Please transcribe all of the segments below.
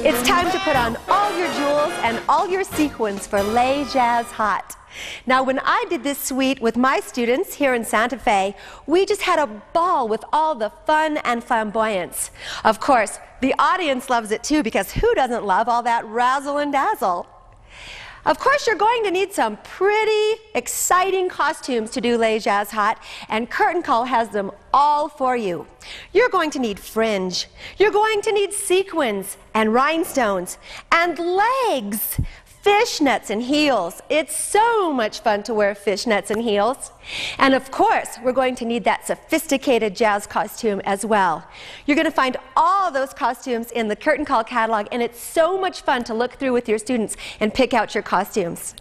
It's time to put on all your jewels and all your sequins for Les Jazz Hot. Now, when I did this suite with my students here in Santa Fe, we just had a ball with all the fun and flamboyance. Of course, the audience loves it too, because who doesn't love all that razzle and dazzle? Of course, you're going to need some pretty exciting costumes to do Les Jazz Hot, and Curtain Call has them all for you. You're going to need fringe, you're going to need sequins and rhinestones and legs, fishnets and heels. It's so much fun to wear fishnets and heels. And of course, we're going to need that sophisticated jazz costume as well. You're going to find all those costumes in the Curtain Call catalog, and it's so much fun to look through with your students and pick out your costumes.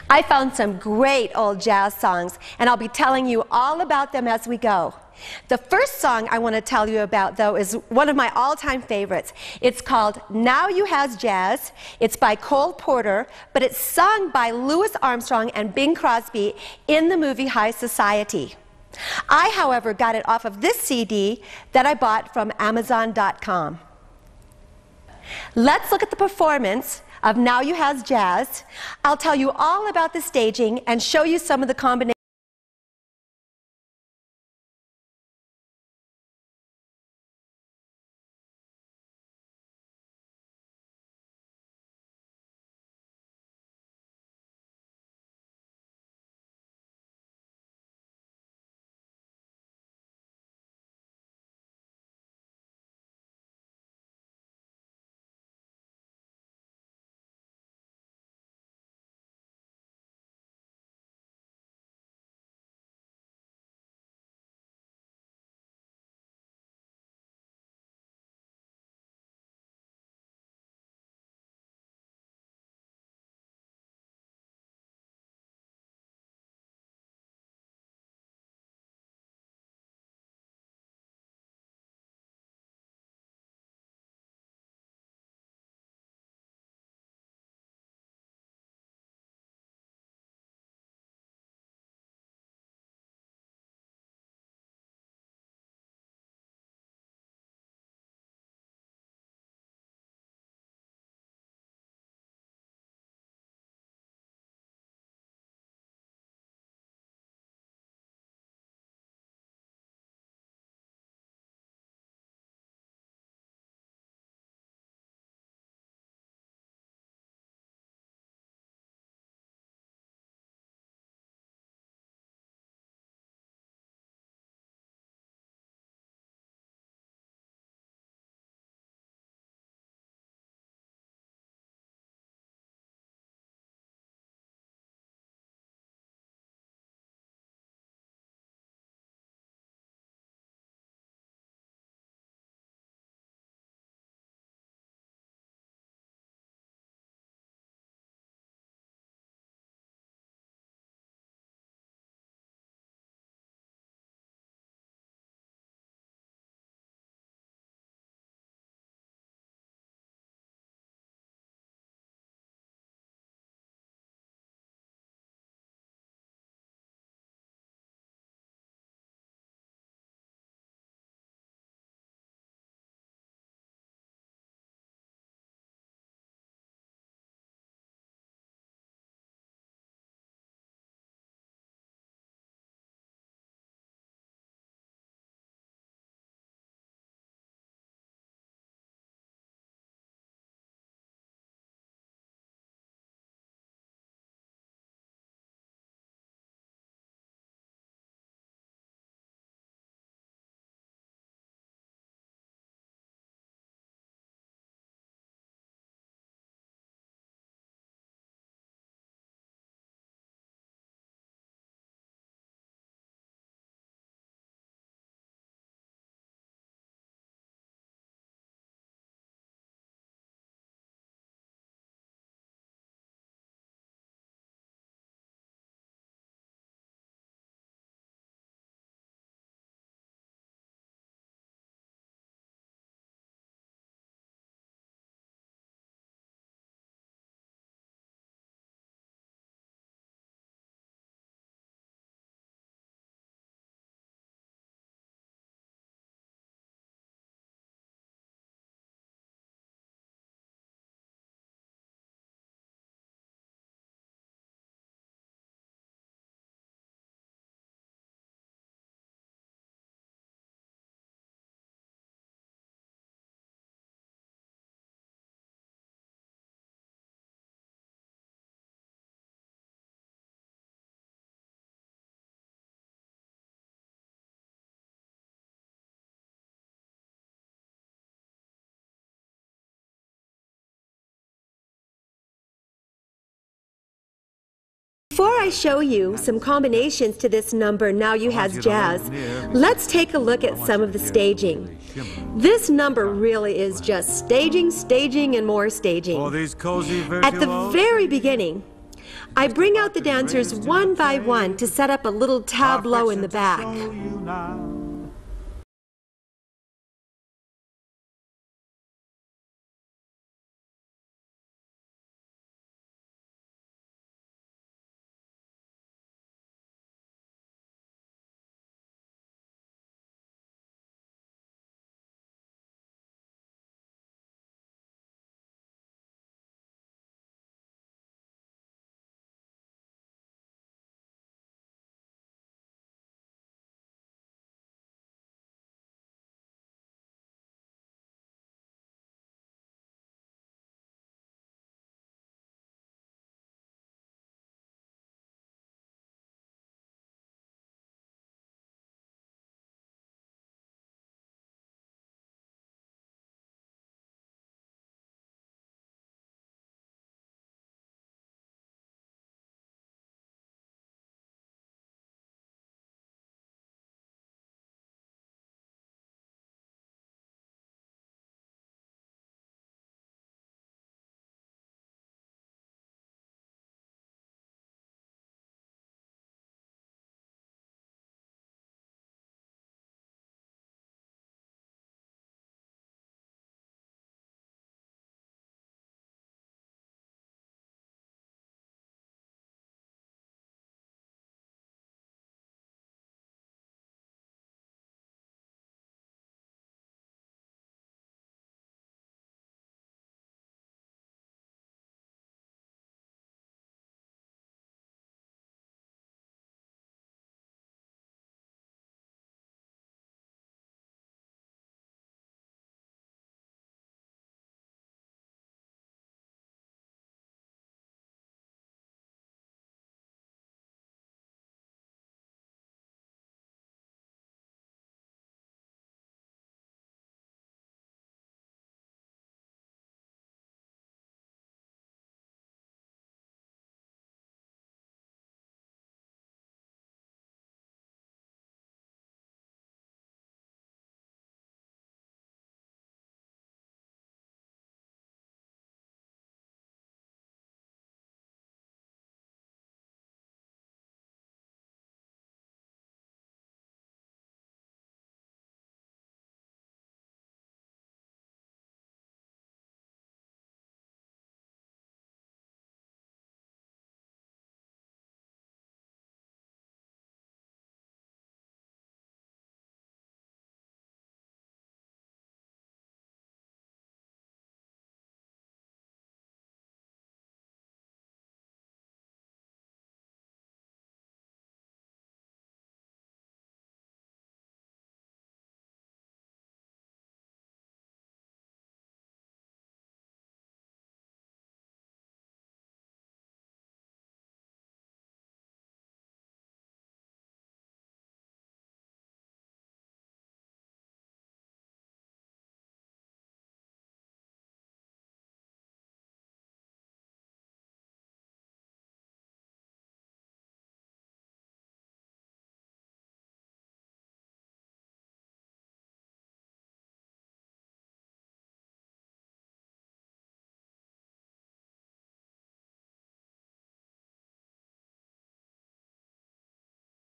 I found some great old jazz songs, and I'll be telling you all about them as we go. The first song I want to tell you about, though, is one of my all-time favorites. It's called Now You Has Jazz. It's by Cole Porter, but it's sung by Louis Armstrong and Bing Crosby in the movie High Society. I, however, got it off of this CD that I bought from Amazon.com. Let's look at the performance of Now You Has Jazz. I'll tell you all about the staging and show you some of the combinations. Before I show you some combinations to this number, Now You Has Jazz, let's take a look at some of the staging. This number really is just staging, staging, and more staging. At the very beginning, I bring out the dancers one by one to set up a little tableau in the back.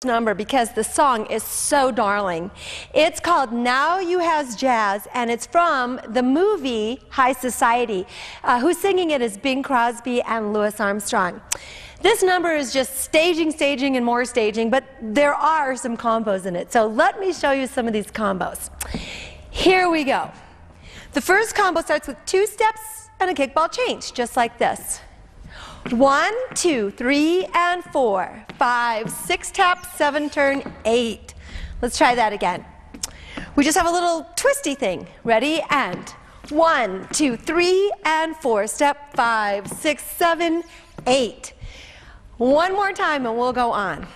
Number because the song is so darling. It's called Now You Has Jazz, and it's from the movie High Society. Who's singing it is Bing Crosby and Louis Armstrong. This number is just staging, staging, and more staging, but there are some combos in it. So let me show you some of these combos. Here we go. The first combo starts with 2 steps and a kickball change, just like this. 1, 2, 3, and 4, 5, 6 taps, 7 turn, 8. Let's try that again. We just have a little twisty thing. Ready? And 1, 2, 3, and 4. Step 5, 6, 7, 8. One more time and we'll go on.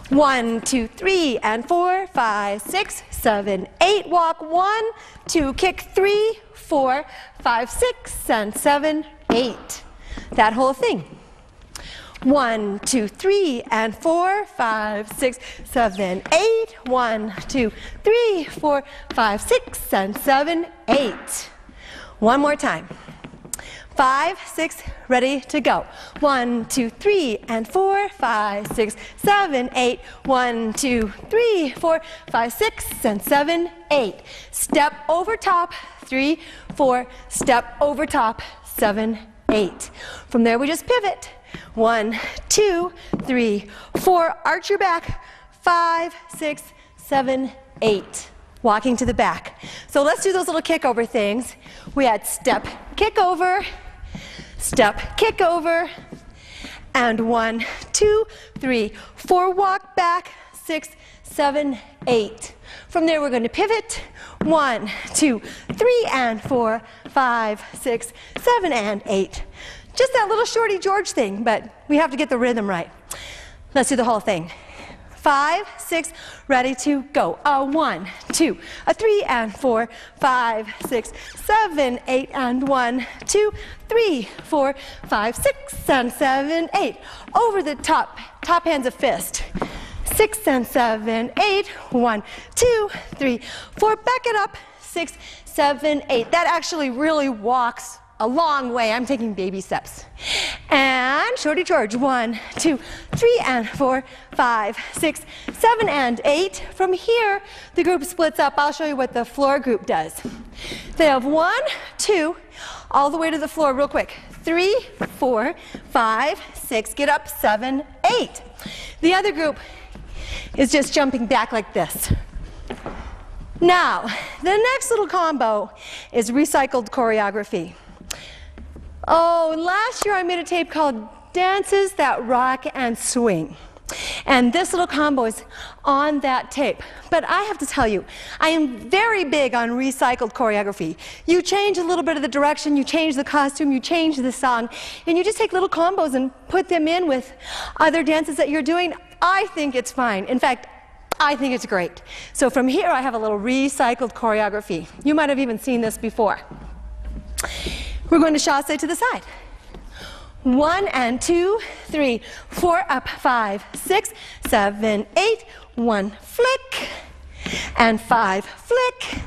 1, 2, 3, and 4, 5, 6, 7, 8. Walk 1, 2, kick 3, 4, 5, 6, and 7, 8. That whole thing. 1, 2, 3, and 4, 5, 6, 7, 8. 1, 2, 3, 4, 5, 6, and 7, 8. One more time. 5, 6, ready to go. 1, 2, 3, and 4, 5, 6, 7, 8. 1, 2, 3, 4, 5, 6, and 7, 8. Step over top, 3, 4, step over top, 7, 8. From there we just pivot. 1, 2, 3, 4, arch your back, 5, 6, 7, 8. Walking to the back. So let's do those little kick over things. We had step, kick over, and 1, 2, 3, 4, walk back, 6, 7, 8. From there we're going to pivot. 1, 2, 3, and 4, 5, 6, 7, and 8. Just that little Shorty George thing, but we have to get the rhythm right. Let's do the whole thing. 5, 6, ready to go. 1, 2, 3, and 4, 5, 6, 7, 8, and 1, 2, 3, 4, 5, 6, and 7, 8. Over the top hands of fist. 6 and 7, 8. 1, 2, 3, 4. Back it up. 6, 7, 8. That actually really walks a long way. I'm taking baby steps. And Shorty George. 1, 2, 3, and 4, 5, 6, 7, and 8. From here, the group splits up. I'll show you what the floor group does. They have 1, 2, all the way to the floor real quick. 3, 4, 5, 6, get up, 7, 8. The other group is just jumping back like this. Now, the next little combo is recycled choreography. Oh, last year I made a tape called Dances That Rock and Swing. And this little combo is on that tape. But I have to tell you, I am very big on recycled choreography. You change a little bit of the direction, you change the costume, you change the song, and you just take little combos and put them in with other dances that you're doing. I think it's fine. In fact, I think it's great. So from here I have a little recycled choreography. You might have even seen this before. We're going to chasse to the side. 1 and 2, 3, 4, up, 5, 6, 7, 8. 1, flick, and 5, flick.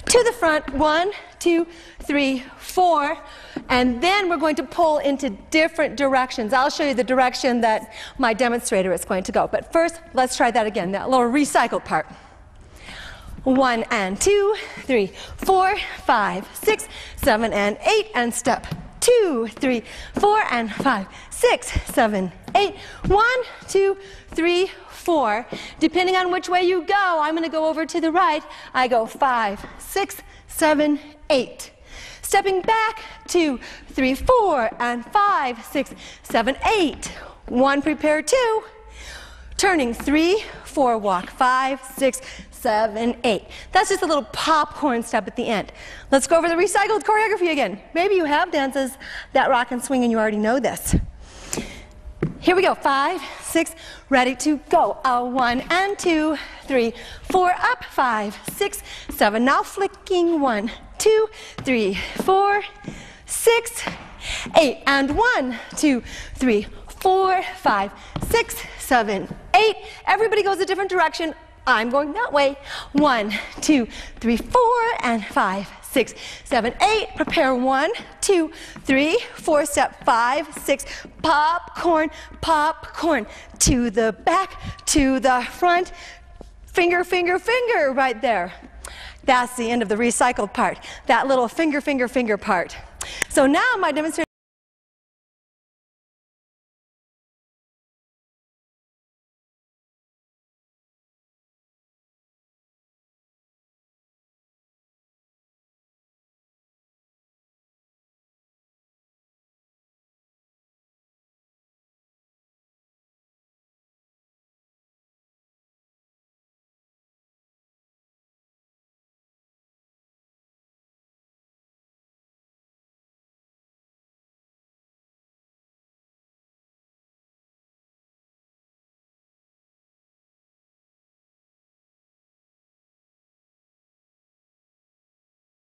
To the front, 1, 2, 3, 4. And then we're going to pull into different directions. I'll show you the direction that my demonstrator is going to go. But first, let's try that again, that little recycled part. 1 and 2, 3, 4, 5, 6, 7, and 8, and step. 2, 3, 4, and 5, 6, 7, 8. 1, 2, 3, 4. Depending on which way you go, I'm going to go over to the right. I go 5, 6, 7, 8. Stepping back, 2, 3, 4, and 5, 6, 7, 8. 1, prepare 2. Turning 3, 4, walk 5, 6, 7, 8. That's just a little popcorn step at the end. Let's go over the recycled choreography again. Maybe you have dances that rock and swing and you already know this. Here we go. 5, 6, ready to go. 1 and 2, 3, 4, up, 5, 6, 7. Now flicking. 1, 2, 3, 4, 6, 8. And 1, 2, 3, 4, 5, 6, 7, 8. Everybody goes a different direction. I'm going that way. 1, 2, 3, 4, and 5, 6, 7, 8. Prepare 1, 2, 3, 4. Step 5, 6. Popcorn, popcorn. To the back, to the front. Finger, finger, finger right there. That's the end of the recycled part. That little finger, finger, finger part. So now my demonstration.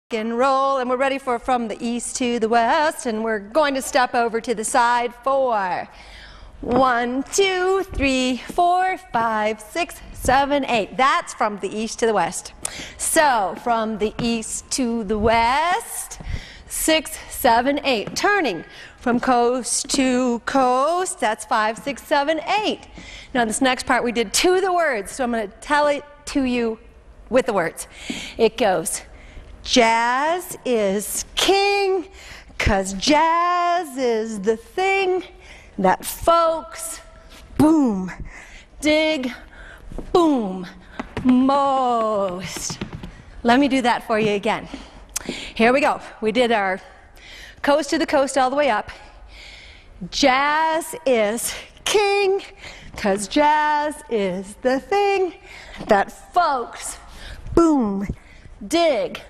And roll, and we're ready for from the east to the west, and we're going to step over to the side. 4, 1, 2, 3, 4, 5, 6, 7, 8. That's from the east to the west. So from the east to the west, 6, 7, 8. Turning from coast to coast, that's 5, 6, 7, 8. Now this next part we did to the words, so I'm going to tell it to you with the words. It goes, jazz is king, 'cause jazz is the thing that folks, boom, dig, boom, most. Let me do that for you again. Here we go. We did our coast to the coast all the way up. Jazz is king, 'cause jazz is the thing that folks, boom, dig,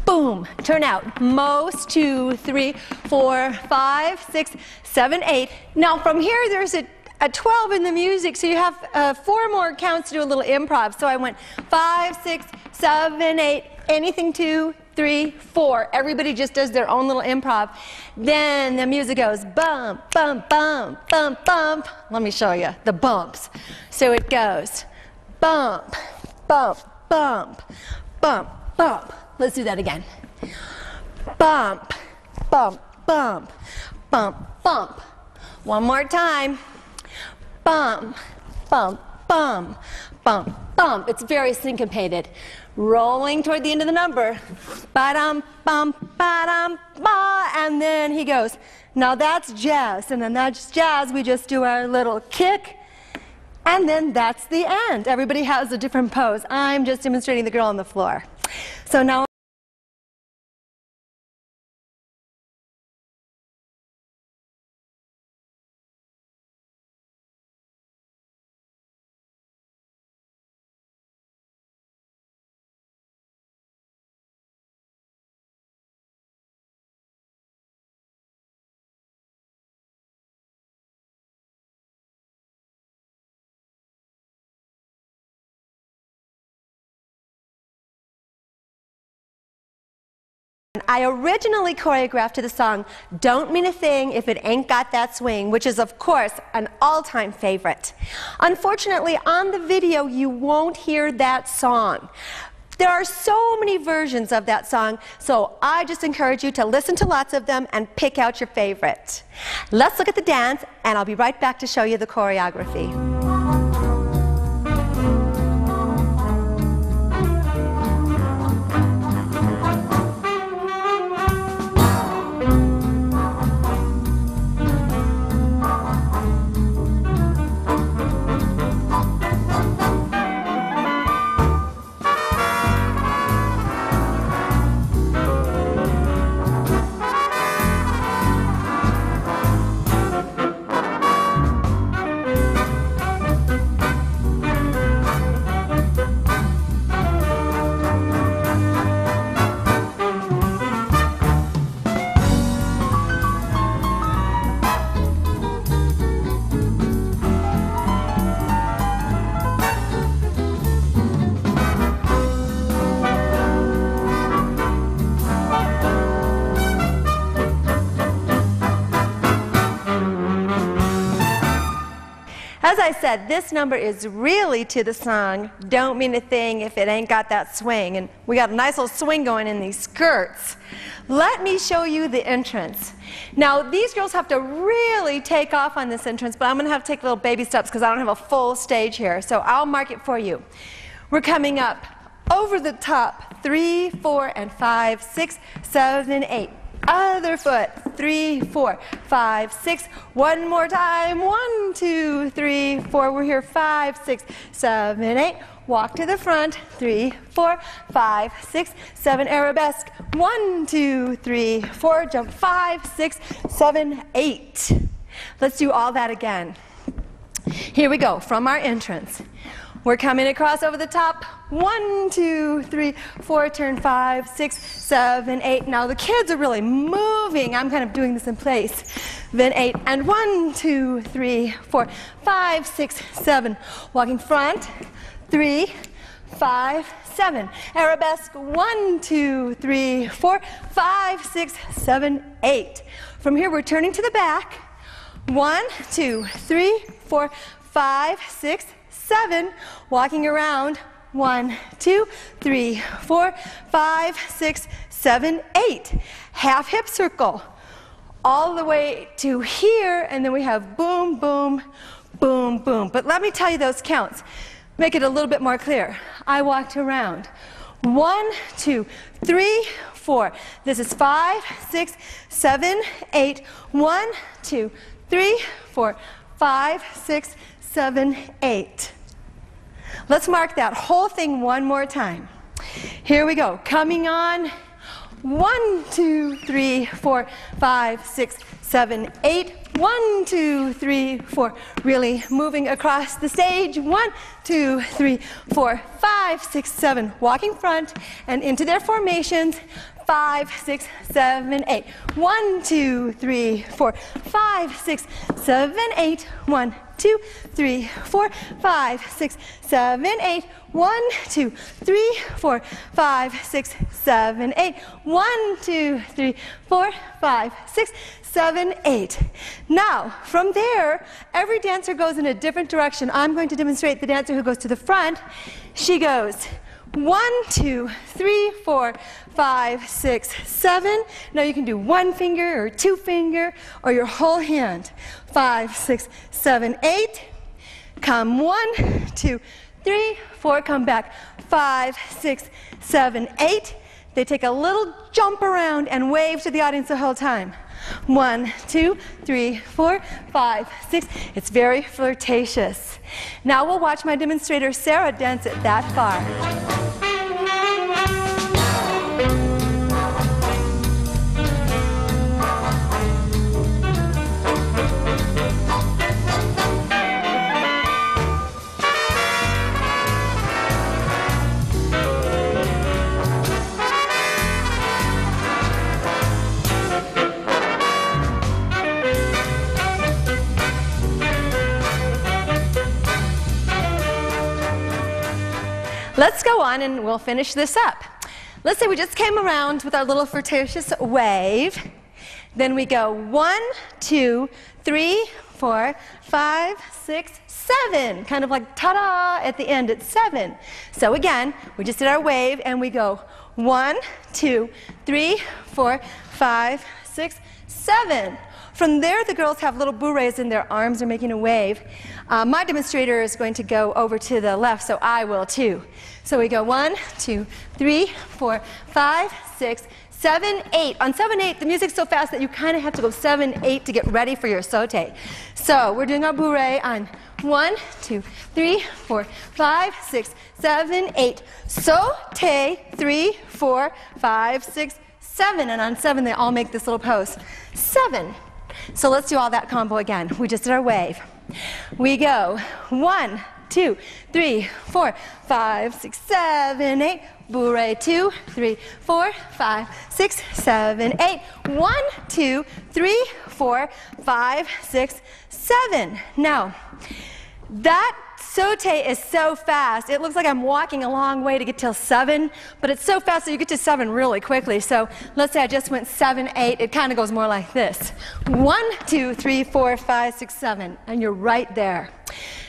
boom. Turn out. Most, 2, 3, 4, 5, 6, 7, 8. Now from here there's a 12 in the music, so you have 4 more counts to do a little improv. So I went 5, 6, 7, 8, anything 2, 3, 4. Everybody just does their own little improv. Then the music goes bump, bump, bump, bump, bump. Let me show you the bumps. So it goes bump, bump, bump, bump, bump. Let's do that again. Bump, bump, bump, bump, bump. One more time. Bump, bump, bump, bump, bump. It's very syncopated. Rolling toward the end of the number. Ba-dum, bum, ba-dum, ba. And then he goes. Now that's jazz. And then that's jazz. We just do our little kick. And then that's the end. Everybody has a different pose. I'm just demonstrating the girl on the floor. So now I originally choreographed to the song Don't Mean a Thing If It Ain't Got That Swing, which is of course an all-time favorite. Unfortunately, on the video you won't hear that song. There are so many versions of that song, so I just encourage you to listen to lots of them and pick out your favorite. Let's look at the dance, and I'll be right back to show you the choreography. As I said, this number is really to the song Don't Mean a Thing If It Ain't Got That Swing. And we got a nice little swing going in these skirts. Let me show you the entrance. Now, these girls have to really take off on this entrance, but I'm going to have to take little baby steps because I don't have a full stage here. So I'll mark it for you. We're coming up over the top, 3, 4, and 5, 6, 7, 8. Other foot, 3, 4, 5, 6. One more time, 1, 2, 3, 4. We're here, 5, 6, 7, 8. Walk to the front, 3, 4, 5, 6, 7. Arabesque, 1, 2, 3, 4. Jump, 5, 6, 7, 8. Let's do all that again. Here we go, from our entrance. We're coming across over the top. 1, 2, 3, 4, turn 5, 6, 7, 8. Now the kids are really moving. I'm kind of doing this in place. Then 8, and 1, 2, 3, 4, 5, 6, 7. Walking front, 3, 5, 7. Arabesque, 1, 2, 3, 4, 5, 6, 7, 8. From here we're turning to the back. 1, 2, 3, 4, 5, 6, 7. Walking around. 1, 2, 3, 4, 5, 6, 7, 8. Half hip circle. All the way to here, and then we have boom, boom, boom, boom. But let me tell you those counts. Make it a little bit more clear. I walked around. 1, 2, 3, 4. This is 5, 6, 7, 8. 1, 2, 3, 4, 5, 6, 7, 8. Let's mark that whole thing one more time. Here we go. Coming on. 1, 2, 3, 4, 5, 6, 7, 8. 1, 2, 3, 4. Really moving across the stage. 1, 2, 3, 4, 5, 6, 7. Walking front and into their formations. 5, 6, 7, 8. 1, 2, 3, 4, 5, 6, 7, 8. 1, 2, 3, 4, 5, 6, 7, 8. 1, 2, 3, 4, 5, 6, 7, 8. 1, 2, 3, 4, 5, 6, 7, 8. Now, from there, every dancer goes in a different direction. I'm going to demonstrate the dancer who goes to the front. She goes 1, 2, 3, 4, 5, 6, 7. Now you can do one finger or two finger or your whole hand. 5, 6, 7, 8. Come 1, 2, 3, 4. Come back. 5, 6, 7, 8. They take a little jump around and wave to the audience the whole time. 1, 2, 3, 4, 5, 6. It's very flirtatious. Now we'll watch my demonstrator Sarah dance it that far. Let's go on and we'll finish this up. Let's say we just came around with our little flirtatious wave. Then we go 1, 2, 3, 4, 5, 6, 7. Kind of like ta-da at the end, it's 7. So again, we just did our wave and we go 1, 2, 3, 4, 5, 6, 7. From there, the girls have little bourrées and their arms are making a wave. My demonstrator is going to go over to the left, so I will too. So we go 1, 2, 3, 4, 5, 6, 7, 8. On 7, 8, the music's so fast that you kind of have to go 7, 8 to get ready for your sauté. So we're doing our bourrée on 1, 2, 3, 4, 5, 6, 7, 8. Sauté, 3, 4, 5, 6, 7. And on 7, they all make this little pose. 7. So let's do all that combo again. We just did our wave. We go 1, 2, 3, 4, 5, 6, 7, 8. Bourrée 2, 3, 4, 5, 6, 7, 8. 1, 2, 3, 4, 5, 6, 7. Now, that sauté is so fast. It looks like I'm walking a long way to get till 7, but it's so fast that you get to 7 really quickly. So let's say I just went 7, 8. It kind of goes more like this. 1, 2, 3, 4, 5, 6, 7. And you're right there.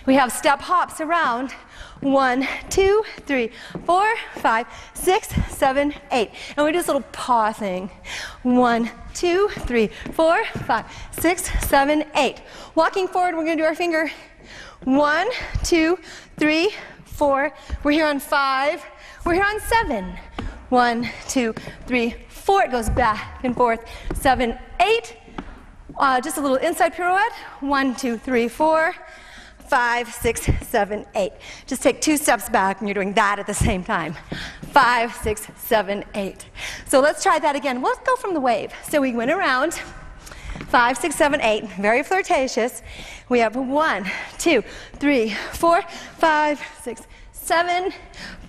We have step hops around. 1, 2, 3, 4, 5, 6, 7, 8. And we do this little paw thing. 1, 2, 3, 4, 5, 6, 7, 8. Walking forward, we're going to do our finger. 1, 2, 3, 4. We're here on 5. We're here on 7. 1, 2, 3, 4. It goes back and forth. 7, 8. Just a little inside pirouette. 1, 2, 3, 4. 5, 6, 7, 8. Just take 2 steps back and you're doing that at the same time. 5, 6, 7, 8. So let's try that again. Let's go from the wave. So we went around. 5, 6, 7, 8. Very flirtatious. We have 1, 2, 3, 4, 5, 6, 7.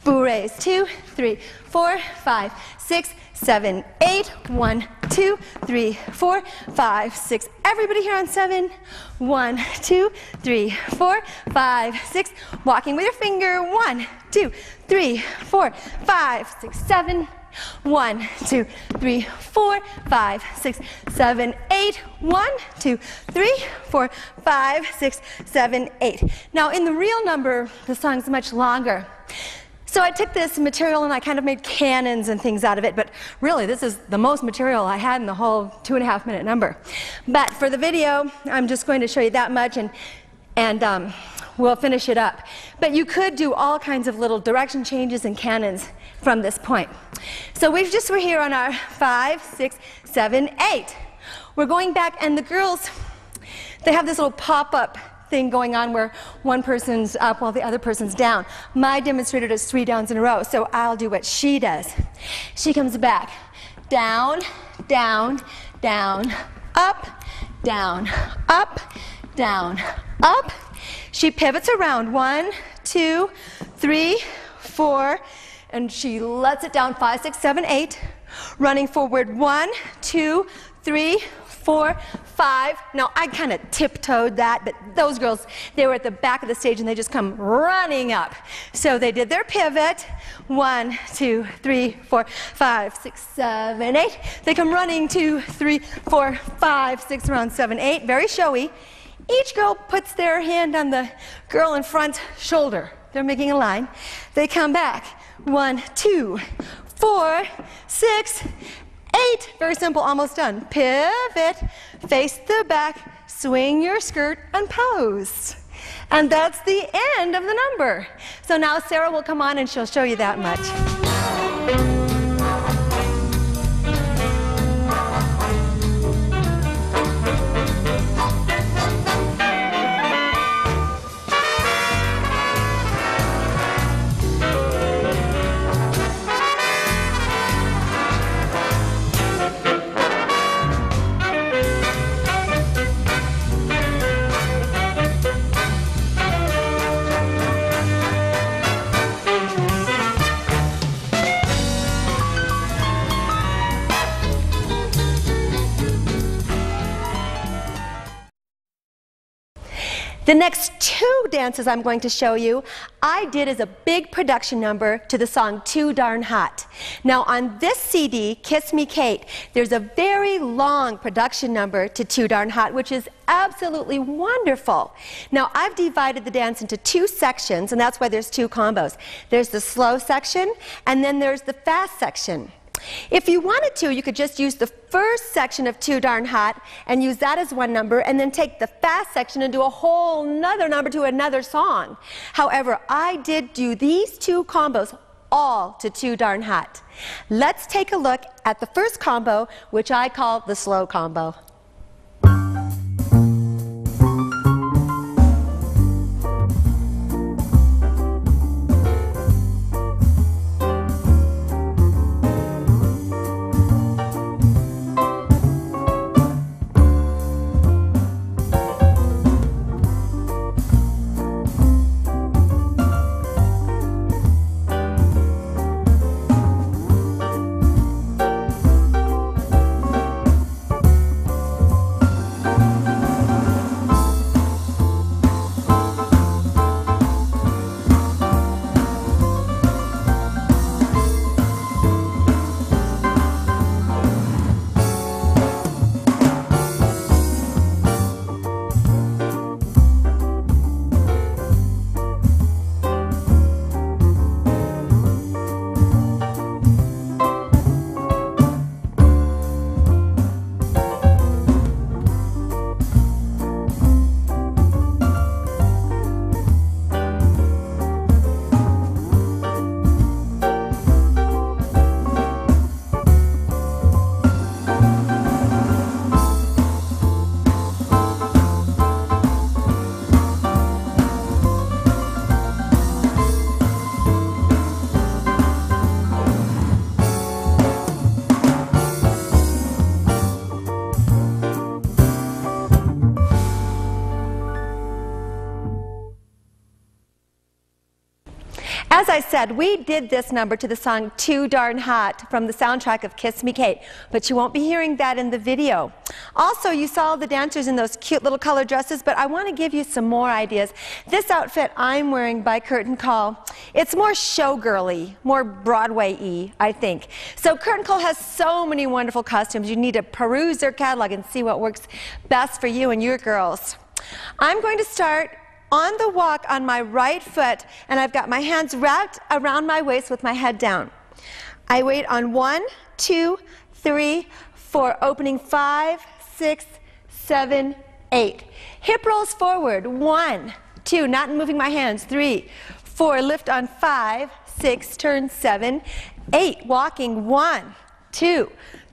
Bourrées 2, 3, 4, 5, 6, 7, 8. 1, 2, 3, 4, 5, 6. Everybody here on 7. 1, 2, 3, 4, 5, 6. Walking with your finger. 1, 2, 3, 4, 5, 6, 7. 1, 2, 3, 4, 5, 6, 7, 8. 1, 2, 3, 4, 5, 6, 7, 8. Now in the real number, the song's much longer. So I took this material and I kind of made cannons and things out of it, but really this is the most material I had in the whole 2.5 minute number. But for the video, I'm just going to show you that much and we'll finish it up. But you could do all kinds of little direction changes and cannons from this point. So we're here on our 5, 6, 7, 8. We're going back and the girls, they have this little pop-up thing going on where one person's up while the other person's down. My demonstrator does 3 downs in a row, so I'll do what she does. She comes back, down, down, down, up, down, up, down, up. She pivots around, 1, 2, 3, 4, and she lets it down, 5, 6, 7, 8. Running forward, 1, 2, 3, 4, 5. Now I kind of tiptoed that, but those girls, they were at the back of the stage and they just come running up. So they did their pivot, 1, 2, 3, 4, 5, 6, 7, 8. They come running, 2, 3, 4, 5, 6, around 7, 8. Very showy. Each girl puts their hand on the girl in front shoulder. They're making a line. They come back, 1, 2, 4, 6, 8. Very simple, almost done. Pivot, face the back, swing your skirt, and pose. And that's the end of the number. So now Sarah will come on and she'll show you that much. The next 2 dances I'm going to show you, I did as a big production number to the song Too Darn Hot. Now on this CD, Kiss Me Kate, there's a very long production number to Too Darn Hot, which is absolutely wonderful. Now I've divided the dance into 2 sections, and that's why there's 2 combos. There's the slow section, and then there's the fast section. If you wanted to, you could just use the first section of Too Darn Hot and use that as one number, and then take the fast section and do a whole nother number to another song. However, I did do these 2 combos all to Too Darn Hot. Let's take a look at the first combo, which I call the slow combo. I said, we did this number to the song Too Darn Hot from the soundtrack of Kiss Me Kate, but you won't be hearing that in the video. Also, you saw the dancers in those cute little colored dresses, but I want to give you some more ideas. This outfit I'm wearing by Curtain Call, it's more showgirly, more Broadway-y, I think. So Curtain Call has so many wonderful costumes. You need to peruse their catalog and see what works best for you and your girls. I'm going to start on the walk on my right foot, and I've got my hands wrapped around my waist with my head down. I wait on 1, 2, 3, 4, opening 5, 6, 7, 8. Hip rolls forward, 1, 2, not moving my hands, 3, 4, lift on 5, 6, turn 7, 8, walking 1, 2,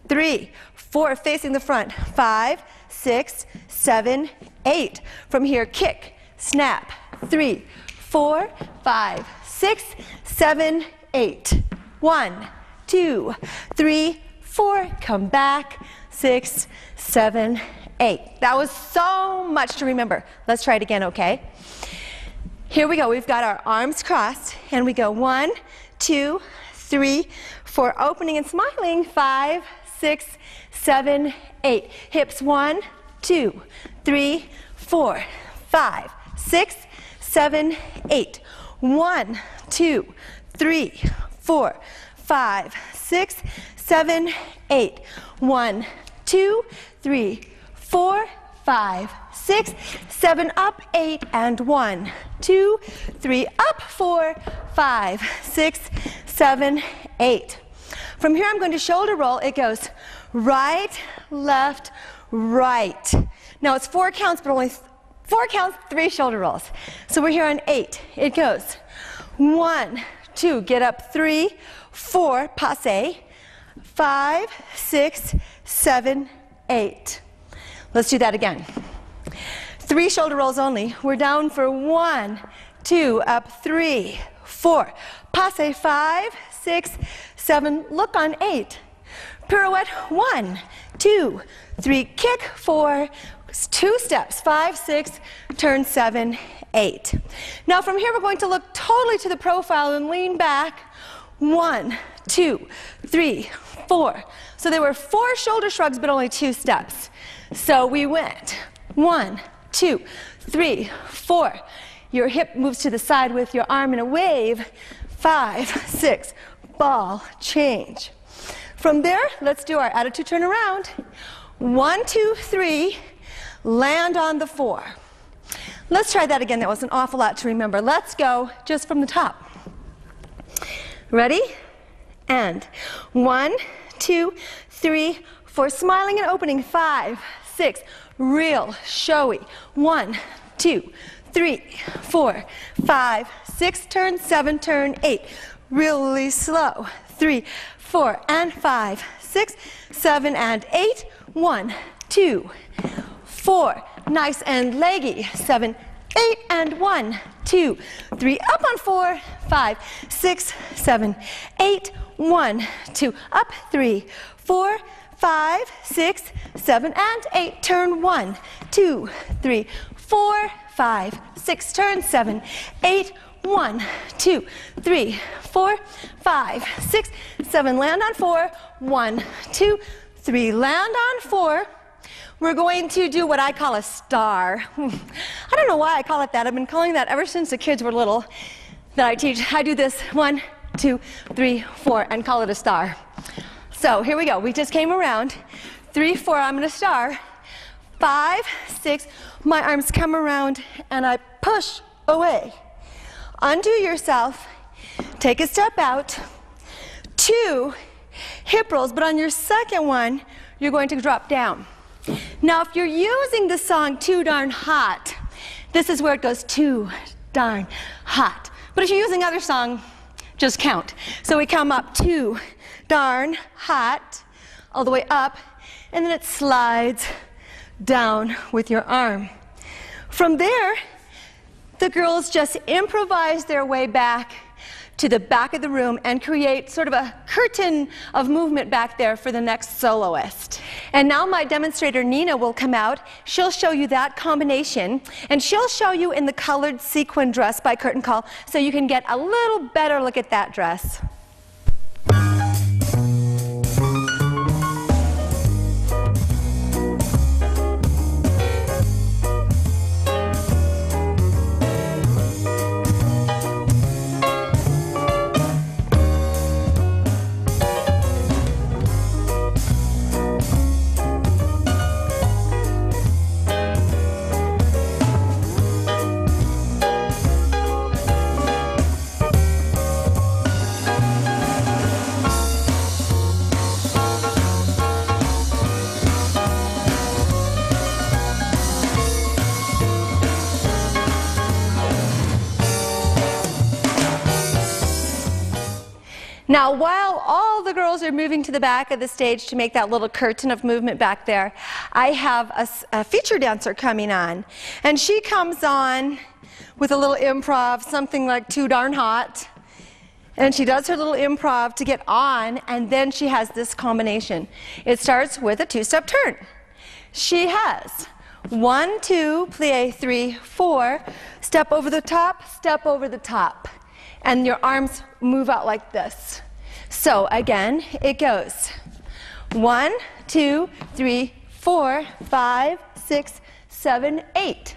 3, 4, facing the front, 5, 6, 7, 8. From here, kick, snap, 3, 4, 5, 6, 7, 8. 1, 2, 3, 4, come back, 6, 7, 8. That was so much to remember. Let's try it again, okay? Here we go. We've got our arms crossed, and we go 1, 2, 3, 4, opening and smiling, 5, 6, 7, 8. Hips 1, 2, 3, 4, 5, 6, 7, 8. 1, 2, 3, 4, 5, 6, 7, 8. 1, 2, 3, 4, 5, 6, 7, up, 8, and 1, 2, 3, up, 4, 5, 6, 7, 8. From here I'm going to shoulder roll. It goes right, left, right. Now it's 4 counts, but only 4 counts, 3 shoulder rolls. So we're here on 8. It goes 1, 2, get up, 3, 4, passe, 5, 6, 7, 8. Let's do that again. 3 shoulder rolls only. We're down for 1, 2, up, 3, 4, passe, 5, 6, 7, look on 8. Pirouette, 1, 2, 3, kick, 4, 2 steps, 5, 6, turn 7, 8. Now from here we're going to look totally to the profile and lean back. 1, 2, 3, 4. So there were 4 shoulder shrugs, but only 2 steps. So we went 1, 2, 3, 4. Your hip moves to the side with your arm in a wave. 5, 6, ball, change. From there, let's do our attitude turn around. 1, 2, 3, land on the 4. Let's try that again. That was an awful lot to remember. Let's go just from the top. Ready? And 1, 2, 3, 4, smiling and opening. 5, 6, real, showy. 1, 2, 3, 4, 5, 6, turn 7, turn 8. Really slow. 3, 4, and 5, 6, 7, and 8. 1, 2, 4. Nice and leggy. 7, 8, and 1, 2, 3. Up on 4, 5, 6, 7, 8. 1, 2. Up 3, 4, 5, 6, 7, and 8. Turn 1, 2, 3, 4, 5, 6. Turn 7, 8. 1, 2, 3, 4, 5, 6, 7. Land on 4. 1, 2, 3. Land on 4. We're going to do what I call a star. I don't know why I call it that. I've been calling that ever since the kids were little that I teach. I do this 1, 2, 3, 4 and call it a star. So here we go. We just came around. 3, 4, I'm going to star. 5, 6, my arms come around and I push away. Undo yourself, take a step out, 2 hip rolls, but on your second one, you're going to drop down. Now, if you're using the song Too Darn Hot, this is where it goes too darn hot. But if you're using other song, just count. So we come up too darn hot, all the way up, and then it slides down with your arm. From there, the girls just improvise their way back to the back of the room and create sort of a curtain of movement back there for the next soloist. And now my demonstrator Nina will come out. She'll show you that combination, and she'll show you in the colored sequin dress by curtain call so you can get a little better look at that dress. Now, while all the girls are moving to the back of the stage to make that little curtain of movement back there, I have a feature dancer coming on. And she comes on with a little improv, something like Too Darn Hot. And she does her little improv to get on, and then she has this combination. It starts with a two-step turn. She has 1, 2, plie, 3, 4, step over the top, step over the top. And your arms move out like this. So again, it goes 1, 2, 3, 4, 5, 6, 7, 8.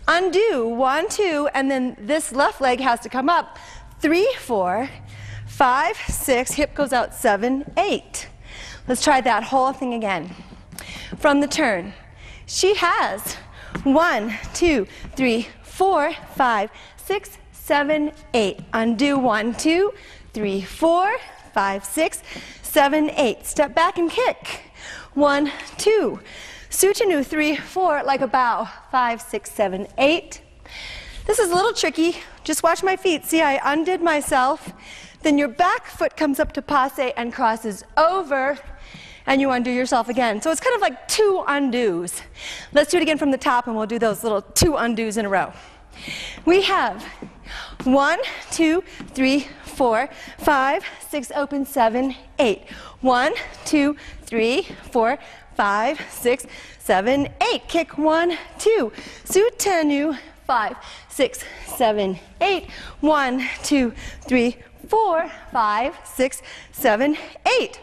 Undo 1, 2, and then this left leg has to come up. 3, 4, 5, 6, hip goes out 7, 8. Let's try that whole thing again. From the turn, she has 1, 2, 3, 4, 5, 6, 7, 8. Undo 1, 2, 3, 4, 5, 6, 7, 8. Step back and kick. 1, 2. Soutenu 3, 4, like a bow. 5, 6, 7, 8. This is a little tricky. Just watch my feet. See, I undid myself. Then your back foot comes up to passe and crosses over, and you undo yourself again. So it's kind of like 2 undos. Let's do it again from the top, and we'll do those little 2 undos in a row. We have 1, 2, 3, 4, 5, 6, open, 7, 8. 1, 2, 3, 4, 5, 6, 7, 8. Kick 1, 2. Soutenu 5, 6, 7, 8. 1, 2, 3, 4, 5, 6, 7, 8.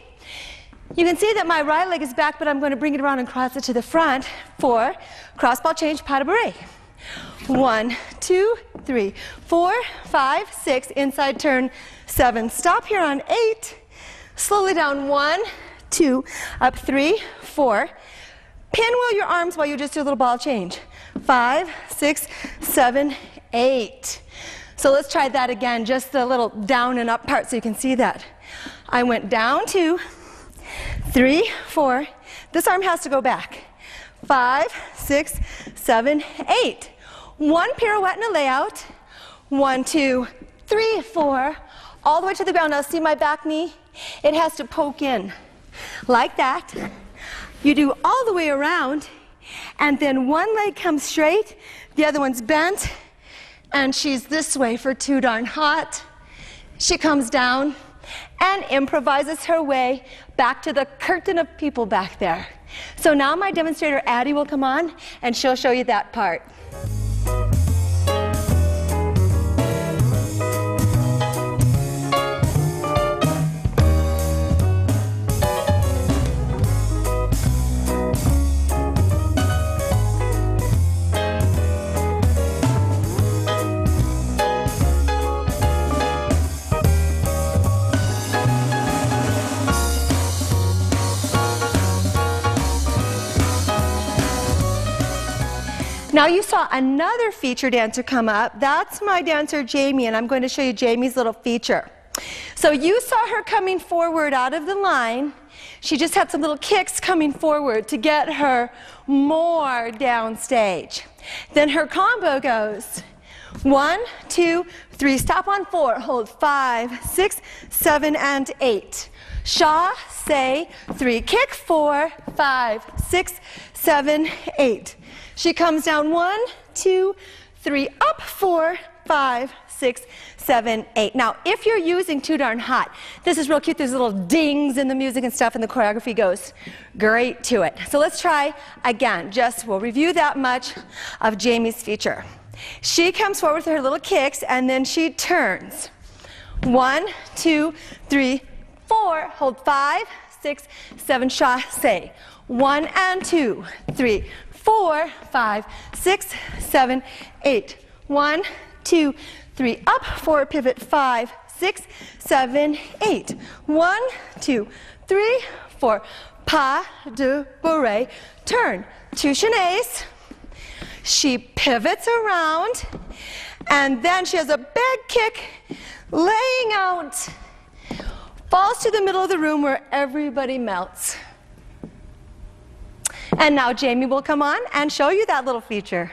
You can see that my right leg is back, but I'm going to bring it around and cross it to the front for crossball change pas de bourrée. 1, 2, 3, 4, 5, 6, inside turn 7. Stop here on 8. Slowly down 1, 2, up 3, 4. Pinwheel your arms while you just do a little ball change. 5, 6, 7, 8. So let's try that again, just the little down and up part so you can see that. I went down 2, 3, 4. This arm has to go back. 5, 6, 7, 8. 1 pirouette and a layout. 1, 2, 3, 4. All the way to the ground. Now see my back knee? It has to poke in. Like that. You do all the way around, and then one leg comes straight, the other one's bent, and she's this way for Too Darn Hot. She comes down and improvises her way back to the curtain of people back there. So now my demonstrator Addie will come on, and she'll show you that part. Now you saw another feature dancer come up. That's my dancer Jamie, and I'm going to show you Jamie's little feature. So you saw her coming forward out of the line. She just had some little kicks coming forward to get her more downstage. Then her combo goes 1, 2, 3, stop on 4, hold 5, 6, 7, and 8. Shaw, say 3, kick 4, 5, 6, 7, 8. She comes down 1, 2, 3, up 4, 5, 6, 7, 8. Now, if you're using Too Darn Hot, this is real cute. There's little dings in the music and stuff, and the choreography goes great to it. So let's try again. We'll review that much of Jamie's feature. She comes forward with her little kicks, and then she turns. 1, 2, 3, 4. Hold 5, 6, 7. Chassé. 1 and 2, 3, 4, 5, 6, 7, 8. 1, 2, 3. Up. Forward pivot. 5, 6, 7, 8. 1, 2, 3, 4. Pas de bourrée. Turn. 2 chaînés. She pivots around, and then she has a big kick, laying out, falls to the middle of the room where everybody melts. And now Jamie will come on and show you that little feature.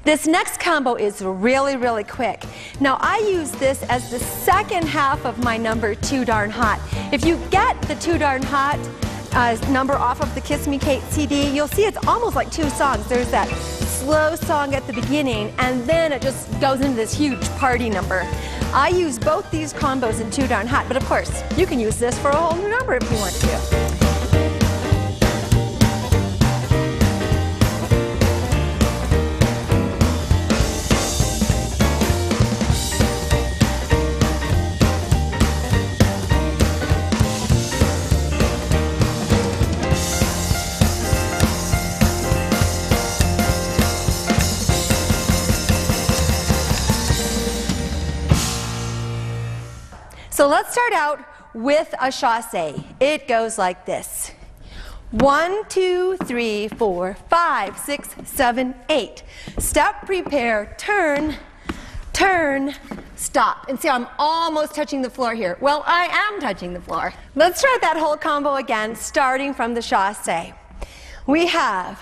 This next combo is really, really quick. Now, I use this as the second half of my number, Too Darn Hot. If you get the Too Darn Hot number off of the Kiss Me Kate CD, you'll see it's almost like 2 songs. There's that slow song at the beginning, and then it just goes into this huge party number. I use both these combos in Too Darn Hot, but of course, you can use this for a whole new number if you want to. So let's start out with a chassé. It goes like this. 1, 2, 3, 4, 5, 6, 7, 8. Step, prepare, turn, turn, stop. And see, I'm almost touching the floor here. Well, I am touching the floor. Let's try that whole combo again, starting from the chassé. We have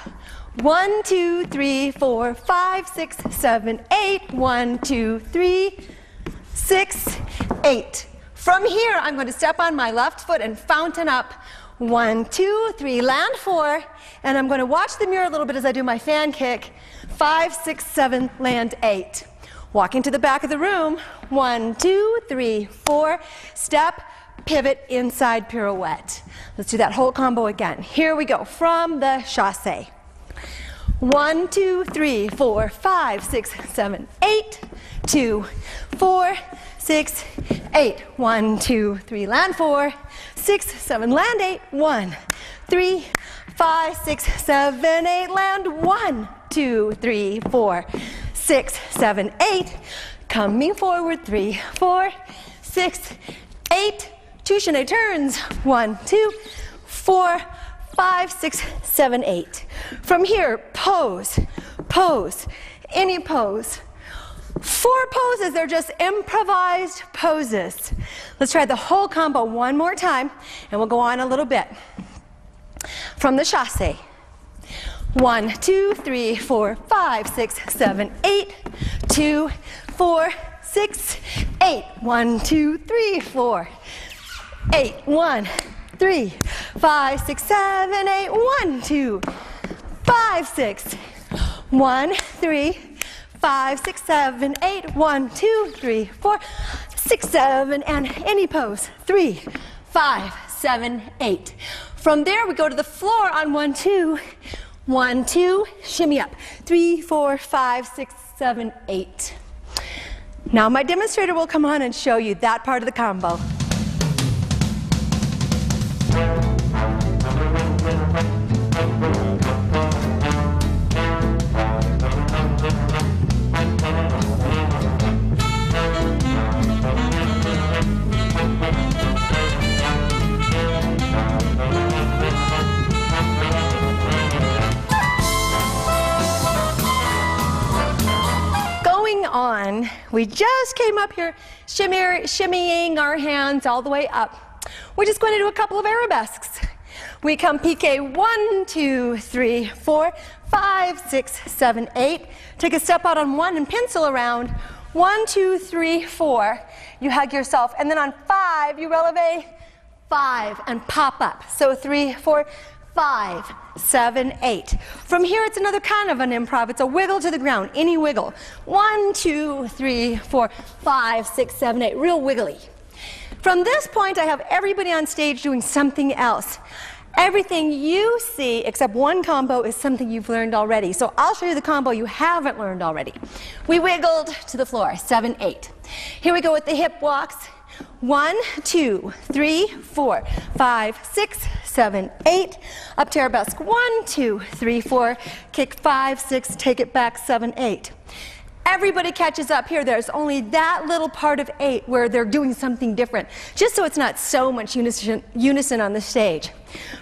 1, 2, 3, 4, 5, 6, 7, 8. 1, 2, 3, 6, 8. From here, I'm going to step on my left foot and fountain up. 1, 2, 3, land 4. And I'm going to watch the mirror a little bit as I do my fan kick. 5, 6, 7, land 8. Walking to the back of the room. 1, 2, 3, 4. Step, pivot, inside pirouette. Let's do that whole combo again. Here we go from the chassé. 1, 2, 3, 4, 5, 6, 7, 8. 2, 4, 6, 8. 1, 2, 3, land 4. 6, 7, land 8. 1, 3, 5, 6, 7, 8, land 1, 2, 3, 4, 6, 7, 8. Coming forward. 3, 4, 6, 8. 2 chaîné turns. 1, 2, 4, 5, 6, 7, 8. From here, pose, pose, any pose. 4 poses, they're just improvised poses. Let's try the whole combo one more time, and we'll go on a little bit. From the chassé. 1, 2, 3, 4, 5, 6, 7, 8. 2, 4, 6, 8. 1, 2, 3, 4, 8. 1, 3, 5, 6, 7, 8. 1, 2, 5, 6. 1, 3, 5, 6, 7, 8. 1, 2, 3, 4, 6, 7, and any pose. 3, 5, 7, 8. From there, we go to the floor on 1, 2. 1, 2, shimmy up. 3, 4, 5, 6, 7, 8. Now my demonstrator will come on and show you that part of the combo. On. We just came up here shimmying our hands all the way up. We're just going to do a couple of arabesques. We come piqué 1, 2, 3, 4, 5, 6, 7, 8. Take a step out on 1 and pencil around. 1, 2, 3, 4. You hug yourself. And then on 5, you releve 5 and pop up. So 3, 4, 5, 7, 8. From here, it's another kind of an improv. It's a wiggle to the ground, any wiggle. 1, 2, 3, 4, 5, 6, 7, 8. Real wiggly. From this point, I have everybody on stage doing something else. Everything you see, except one combo, is something you've learned already. So I'll show you the combo you haven't learned already. We wiggled to the floor, 7, 8. Here we go with the hip walks. 1, 2, 3, 4, 5, 6, 7, 8. Up to arabesque. 1, 2, 3, 4. Kick 5, 6. Take it back. 7, 8. Everybody catches up here. There's only that little part of 8 where they're doing something different, just so it's not so much unison on the stage.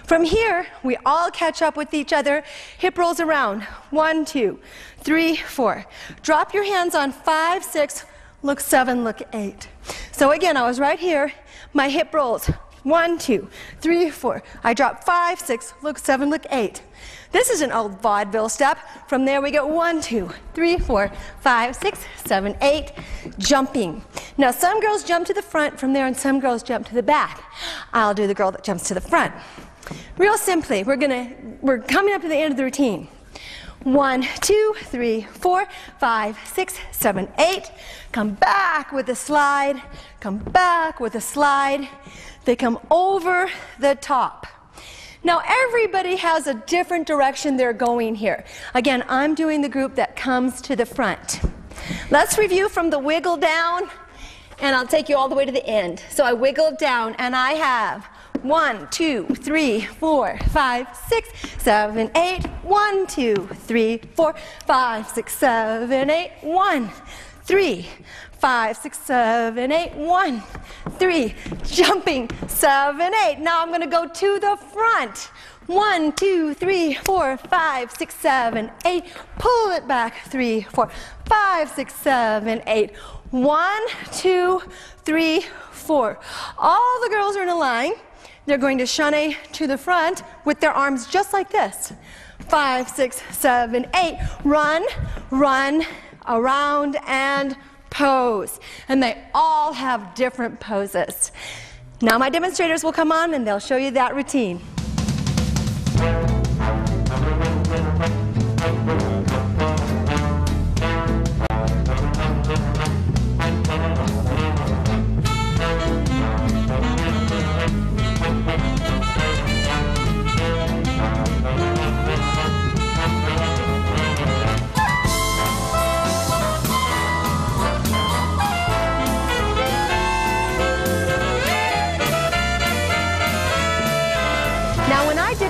From here, we all catch up with each other. Hip rolls around. 1, 2, 3, 4. Drop your hands on 5, 6. Look 7, look 8. So again, I was right here. My hip rolls. 1, 2, 3, 4. I drop 5, 6, look 7, look 8. This is an old vaudeville step. From there we go 1, 2, 3, 4, 5, 6, 7, 8. Jumping. Now some girls jump to the front from there and some girls jump to the back. I'll do the girl that jumps to the front. Real simply, we're coming up to the end of the routine. 1, 2, 3, 4, 5, 6, 7, 8. Come back with a slide. Come back with a slide. They come over the top. Now everybody has a different direction they're going here. Again, I'm doing the group that comes to the front. Let's review from the wiggle down, and I'll take you all the way to the end. So I wiggled down, and I have 1, 2, 3, 4, 5, 6, 7, 8. 1, 2, 3, 4, 5, 6, 7, 8. 1, 3, 5, 6, 7, 8. 1, 3. Jumping. 7, 8. Now I'm going to go to the front. 1, 2, 3, 4, 5, 6, 7, 8. Pull it back. 3, 4, 5, 6, 7, 8. 1, 2, 3, 4. All the girls are in a line. They're going to chaîner to the front with their arms just like this. 5, 6, 7, 8. Run, run, around, and pose. And they all have different poses. Now my demonstrators will come on and they'll show you that routine.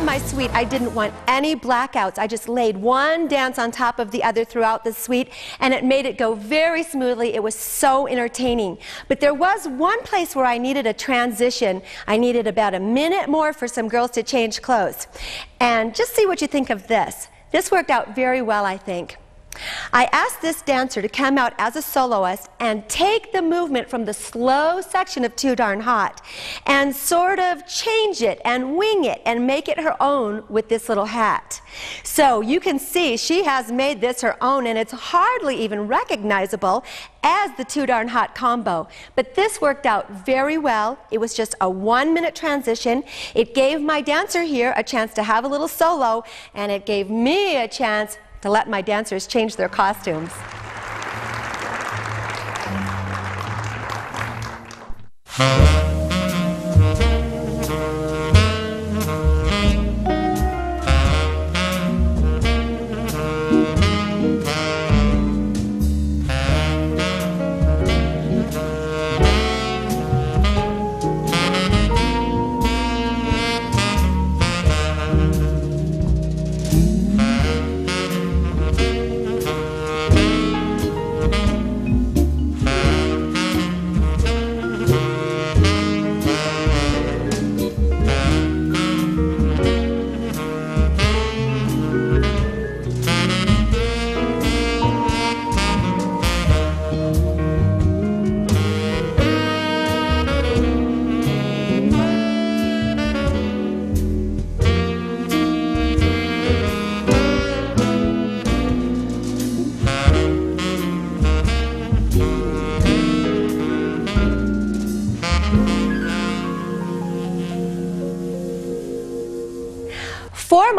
My suite, I didn't want any blackouts. I just laid one dance on top of the other throughout the suite, and it made it go very smoothly. It was so entertaining. But there was one place where I needed a transition. I needed about a minute more for some girls to change clothes. And just see what you think of this. This worked out very well, I think. I asked this dancer to come out as a soloist and take the movement from the slow section of Too Darn Hot and sort of change it and wing it and make it her own with this little hat. So you can see she has made this her own, and it's hardly even recognizable as the Too Darn Hot combo. But this worked out very well. It was just a 1-minute transition. It gave my dancer here a chance to have a little solo, and it gave me a chance to let my dancers change their costumes.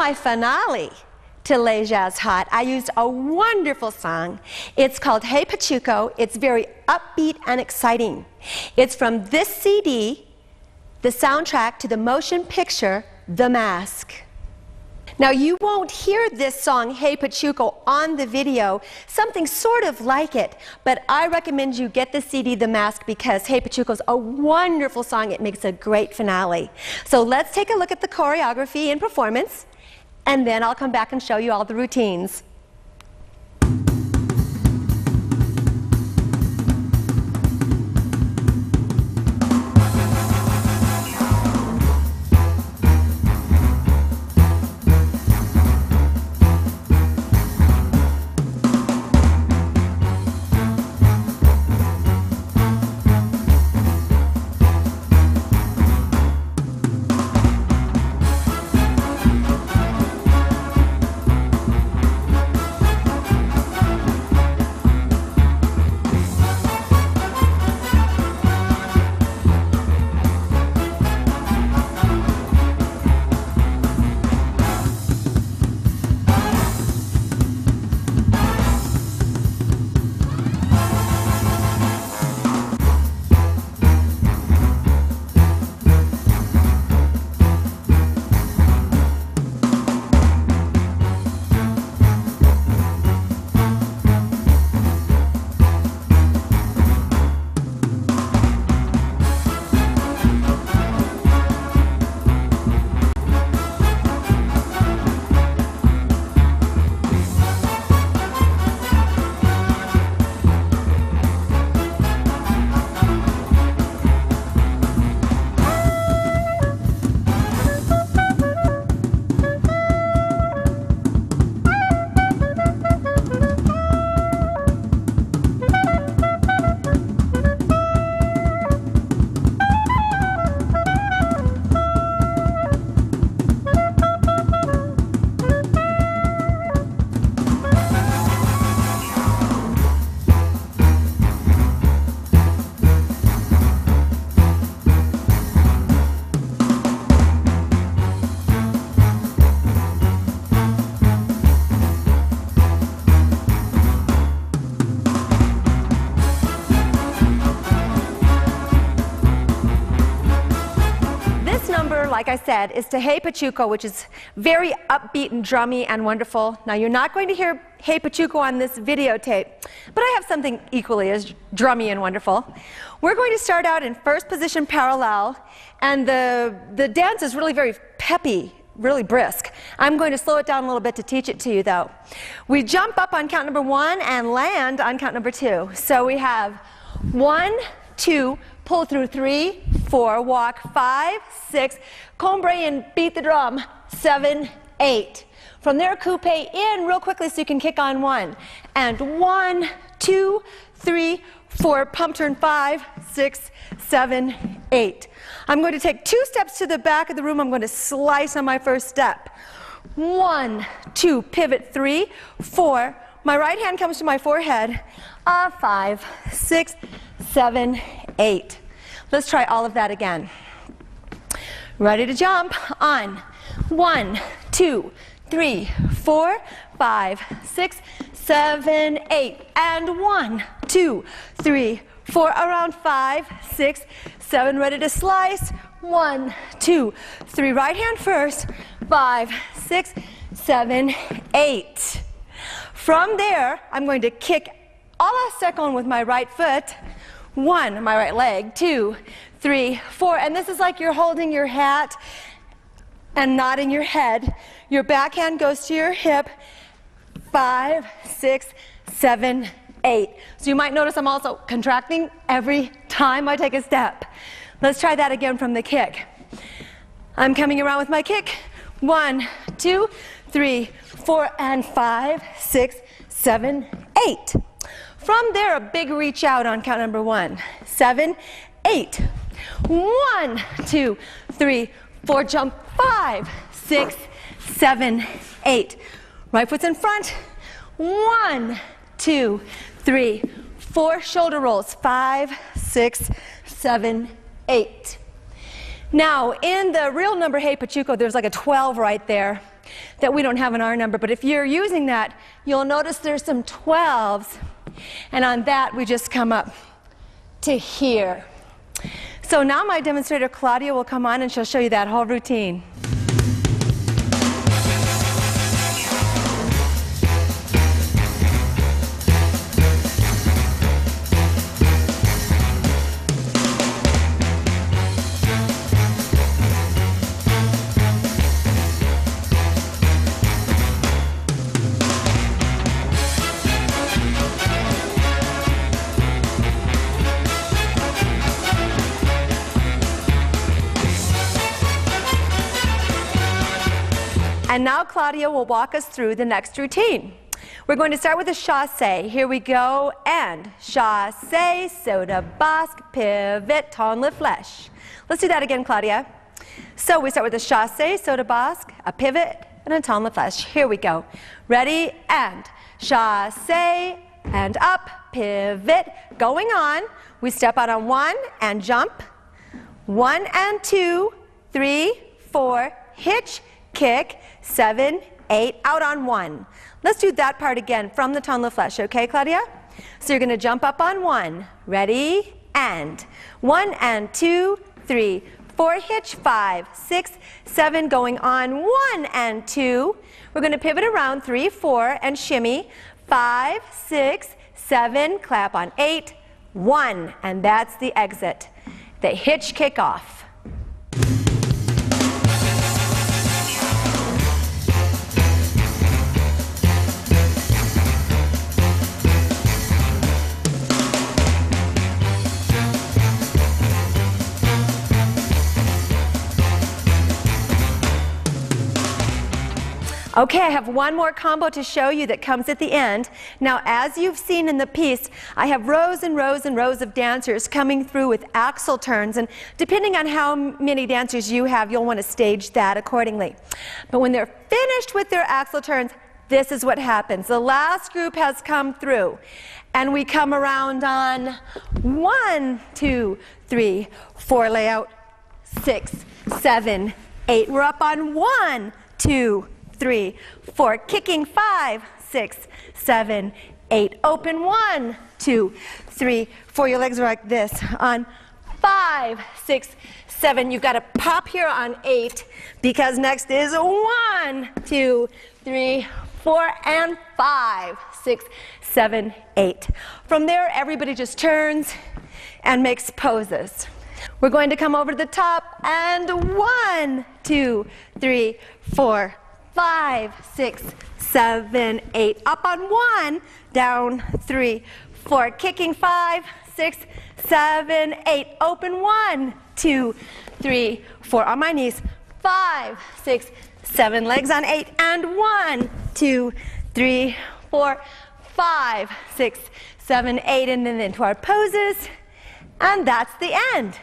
my finale to Les Jazz Hot, I used a wonderful song. It's called Hey Pachuco. It's very upbeat and exciting. It's from this CD, the soundtrack to the motion picture, The Mask. Now, you won't hear this song, Hey Pachuco, on the video, something sort of like it, but I recommend you get the CD, The Mask, because Hey Pachuco is a wonderful song. It makes a great finale. So let's take a look at the choreography and performance, and then I'll come back and show you all the routines. Like I said, is to Hey Pachuco, which is very upbeat and drummy and wonderful. Now, you're not going to hear Hey Pachuco on this videotape, but I have something equally as drummy and wonderful. We're going to start out in first position parallel, and the dance is really very peppy, really brisk. I'm going to slow it down a little bit to teach it to you, though. We jump up on count number 1 and land on count number 2. So we have 1, 2, pull through 3, 4, walk 5, 6, combre and beat the drum, 7, 8. From there, coupe in real quickly so you can kick on 1. And 1, 2, 3, 4, pump turn 5, 6, 7, 8. I'm going to take 2 steps to the back of the room. I'm going to slice on my first step. 1, 2, pivot 3, 4. My right hand comes to my forehead. 5, 6, 7, 8. Let's try all of that again. Ready to jump on 1, 2, 3, 4, 5, 6, 7, 8. And 1, 2, 3, 4, around 5, 6, 7. Ready to slice. 1, 2, 3. Right hand first. 5, 6, 7, 8. From there, I'm going to kick a la second with my right foot. 1, my right leg, 2, 3, 4, and this is like you're holding your hat and nodding your head. Your backhand goes to your hip, 5, 6, 7, 8. So you might notice I'm also contracting every time I take a step. Let's try that again from the kick. I'm coming around with my kick, 1, 2, 3, 4, and 5, 6, 7, 8. From there, a big reach out on count number 1, 7, 8. 1, 2, 3, 4, jump 5, 6, 7, 8. Right foot's in front. 1, 2, 3, 4, shoulder rolls, 5, 6, 7, 8. Now, in the real number Hey Pachuco, there's like a 12 right there. that we don't have in our number, but if you're using that, you'll notice there's some 12s, and on that we just come up to here. So now my demonstrator Claudia will come on and she'll show you that whole routine. And now Claudia will walk us through the next routine. We're going to start with a chassé. Here we go, and chassé, saut de basque, pivot, tourne le flèche. Let's do that again, Claudia. So we start with a chassé, saut de basque, a pivot, and a tourne le flèche. Here we go. Ready, and chassé, and up, pivot, going on. We step out on 1 and jump. 1 and 2, 3, 4, hitch, kick, 7, 8, out on 1. Let's do that part again from the tourne le flèche, okay, Claudia? So you're going to jump up on 1. Ready, and 1 and 2, 3, 4, hitch, 5, 6, 7, going on 1 and 2. We're going to pivot around 3, 4, and shimmy. 5, 6, 7, clap on 8, 1, and that's the exit. The hitch kick off. Okay, I have one more combo to show you that comes at the end. Now, as you've seen in the piece, I have rows and rows and rows of dancers coming through with axel turns, and depending on how many dancers you have, you'll want to stage that accordingly. But when they're finished with their axel turns, this is what happens. The last group has come through, and we come around on 1, 2, 3, 4, layout, 6, 7, 8. We're up on 1, 2, 3, 4, kicking 5, 6, 7, 8, open 1, 2, 3, 4. Your legs are like this on 5, 6, 7. You've got to pop here on 8 because next is 1, 2, 3, 4, and 5, 6, 7, 8. From there, everybody just turns and makes poses. We're going to come over to the top and 1, 2, 3, 4, 5, 6, 7, 8. Up on 1, down 3, 4. Kicking 5, 6, 7, 8. Open 1, 2, 3, 4. On my knees. 5, 6, 7. Legs on 8. And 1, 2, 3, 4, 5, 6, 7, 8. And then into our poses. And that's the end.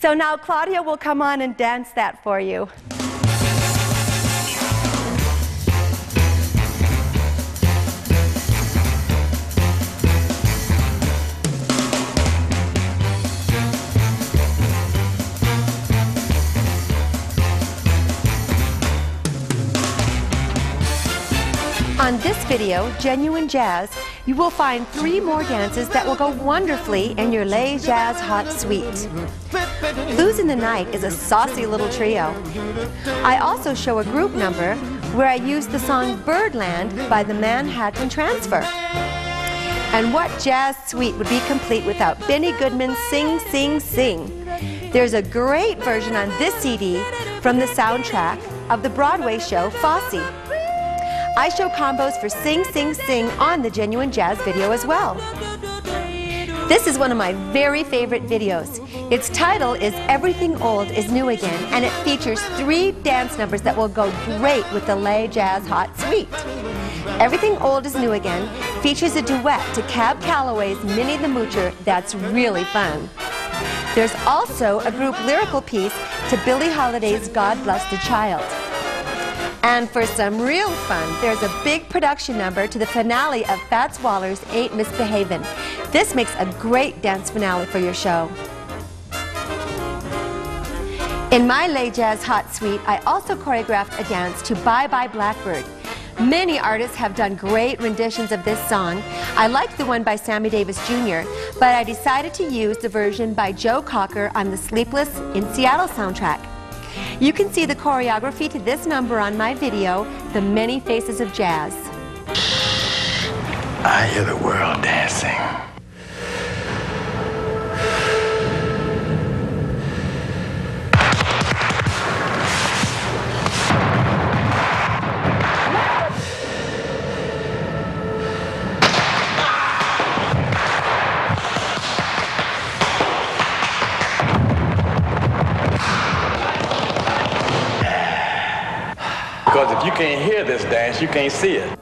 So now Claudia will come on and dance that for you. On this video, Genuine Jazz, you will find 3 more dances that will go wonderfully in your Les Jazz Hot Suite. Blues in the Night is a saucy little trio. I also show a group number where I use the song Birdland by the Manhattan Transfer. And what jazz suite would be complete without Benny Goodman's Sing, Sing, Sing? There's a great version on this CD from the soundtrack of the Broadway show Fosse. I show combos for Sing, Sing, Sing on the Genuine Jazz video as well. This is one of my very favorite videos. Its title is Everything Old is New Again, and it features 3 dance numbers that will go great with the Les Jazz Hot Suite. Everything Old is New Again features a duet to Cab Calloway's Minnie the Moocher that's really fun. There's also a group lyrical piece to Billie Holiday's God Bless the Child. And for some real fun, there's a big production number to the finale of Fats Waller's Ain't Misbehavin'. This makes a great dance finale for your show. In my Lay Jazz Hot Suite, I also choreographed a dance to Bye Bye Blackbird. Many artists have done great renditions of this song. I liked the one by Sammy Davis Jr., but I decided to use the version by Joe Cocker on the Sleepless in Seattle soundtrack. You can see the choreography to this number on my video, The Many Faces of Jazz. I hear the world dancing. Because if you can't hear this dance, you can't see it.